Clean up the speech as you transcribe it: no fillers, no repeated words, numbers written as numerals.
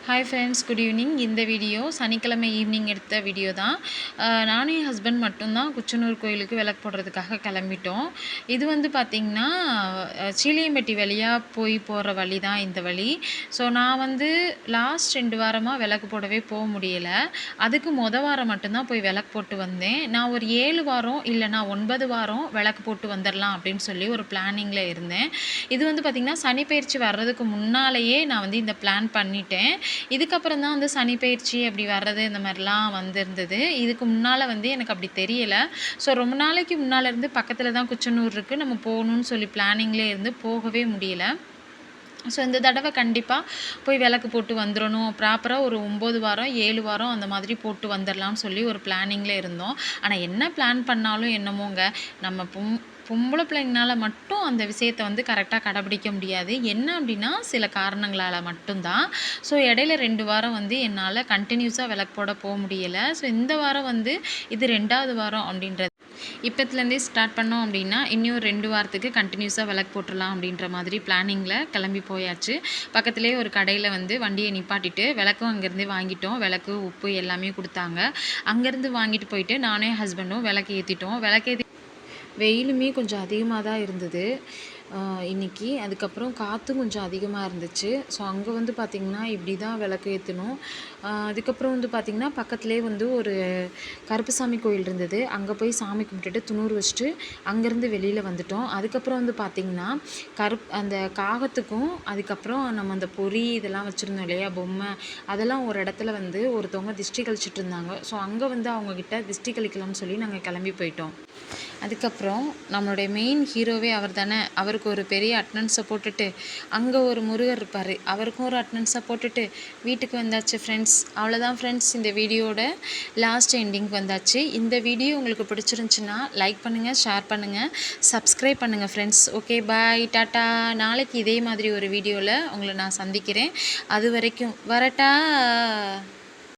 Hi friends, good evening. இந்த video சனிக்கிழமை evening எடுத்த வீடியோ தான். நானும் என் ஹஸ்பண்ட் மட்டும்தான் குச்சனூர் கோயிலுக்கு விளக்கு போடுறதுக்காக கிளம்பிட்டோம். இது வந்து பார்த்திங்கன்னா சீலியம்பட்டி வழியாக போகிற வழி தான் இந்த வழி. ஸோ நான் வந்து லாஸ்ட் 2 வாரமாக விளக்கு போடவே போக முடியலை. அதுக்கு வாரம் மட்டும்தான் போய் விளக்கு போட்டு வந்தேன். நான் ஒரு 7 வாரம் இல்லைனா 9 வாரம் விளக்கு போட்டு வந்துடலாம் அப்படின்னு சொல்லி ஒரு பிளானிங்கில் இருந்தேன். இது வந்து பார்த்திங்கன்னா சனிப்பெயர்ச்சி வர்றதுக்கு முன்னாலேயே நான் வந்து இந்த பிளான் பண்ணிட்டேன். இதுக்கப்புறம் தான் வந்து சனி பயிற்சி அப்படி வர்றது இந்த மாதிரிலாம் வந்திருந்தது. இதுக்கு முன்னால் வந்து எனக்கு அப்படி தெரியலை. ஸோ ரொம்ப நாளைக்கு முன்னால் இருந்து பக்கத்தில் தான் குச்சனூர் இருக்குது, நம்ம போகணுன்னு சொல்லி பிளானிங்லேயே இருந்து போகவே முடியல. ஸோ இந்த தடவை கண்டிப்பாக போய் விளக்கு போட்டு வந்துடணும். ப்ராப்பராக ஒரு 9 வாரம் 7 வாரம் அந்த மாதிரி போட்டு வந்துடலாம்னு சொல்லி ஒரு பிளானிங்கில் இருந்தோம். ஆனால் என்ன பிளான் பண்ணாலும் என்னமோங்க, நம்ம பொம்பளை பிள்ளைங்கனால மட்டும் அந்த விஷயத்தை வந்து கரெக்டாக கடைப்பிடிக்க முடியாது. என்ன அப்படின்னா சில காரணங்களால் மட்டும்தான். ஸோ இடையில 2 வாரம் வந்து என்னால் கண்டினியூஸாக விளக்கு போட போக முடியலை. ஸோ இந்த வாரம் வந்து இது 2வது வாரம் அப்படின்றது. இப்போத்துலேருந்தே ஸ்டார்ட் பண்ணோம் அப்படின்னா இன்னும் 2 வாரத்துக்கு கண்டினியூஸாக விளக்கு போட்டுடலாம் அப்படின்ற மாதிரி பிளானிங்கில் கிளம்பி போயாச்சு. பக்கத்துலேயே ஒரு கடையில் வந்து வண்டியை நிப்பாட்டிட்டு விளக்கும் அங்கேருந்தே வாங்கிட்டோம். விளக்கு, உப்பு எல்லாமே கொடுத்தாங்க. அங்கேருந்து வாங்கிட்டு போயிட்டு நானே ஹஸ்பண்டும் விளக்கு ஏற்றிட்டோம். வெயிலுமே கொஞ்சம் அதிகமாக தான் இருந்தது இன்றைக்கி. அதுக்கப்புறம் காற்றும் கொஞ்சம் அதிகமாக இருந்துச்சு. ஸோ அங்கே வந்து பார்த்திங்கன்னா இப்படி தான் விளக்கு ஏற்றணும். அதுக்கப்புறம் வந்து பார்த்திங்கன்னா பக்கத்துலேயே வந்து ஒரு கருப்புசாமி கோயில் இருந்தது. அங்கே போய் சாமி கும்பிட்டுட்டு துணூறு வச்சுட்டு அங்கேருந்து வெளியில் வந்துட்டோம். அதுக்கப்புறம் வந்து பார்த்திங்கன்னா அந்த காகத்துக்கும் அதுக்கப்புறம் நம்ம அந்த பொறி இதெல்லாம் வச்சுருந்தோம் இல்லையா, பொம்மை, அதெல்லாம் ஒரு இடத்துல வந்து ஒருத்தவங்க திஷ்டி கழிச்சிட்டு இருந்தாங்க. ஸோ அங்கே வந்து அவங்கக்கிட்ட திஷ்டி கழிக்கலாம்னு சொல்லி நாங்கள் கிளம்பி போயிட்டோம். அதுக்கப்புறம் நம்மளுடைய மெயின் ஹீரோவே அவர் தானே, அவருக்கு ஒரு பெரிய அட்டனன்ஸை போட்டுட்டு அங்கே ஒரு முருகர் இருப்பார், அவருக்கும் ஒரு அட்டனன்ஸை போட்டுட்டு வீட்டுக்கு வந்தாச்சு ஃப்ரெண்ட்ஸ். அவ்வளோதான் ஃப்ரெண்ட்ஸ், இந்த வீடியோட லாஸ்ட் எண்டிங் வந்தாச்சு. இந்த வீடியோ உங்களுக்கு பிடிச்சிருந்துச்சின்னா லைக் பண்ணுங்கள், ஷேர் பண்ணுங்கள், சப்ஸ்கிரைப் பண்ணுங்கள் ஃப்ரெண்ட்ஸ். ஓகே, பாய், டாட்டா. நாளைக்கு இதே மாதிரி ஒரு வீடியோவில் உங்களை நான் சந்திக்கிறேன். அது வரைக்கும் வரட்டா.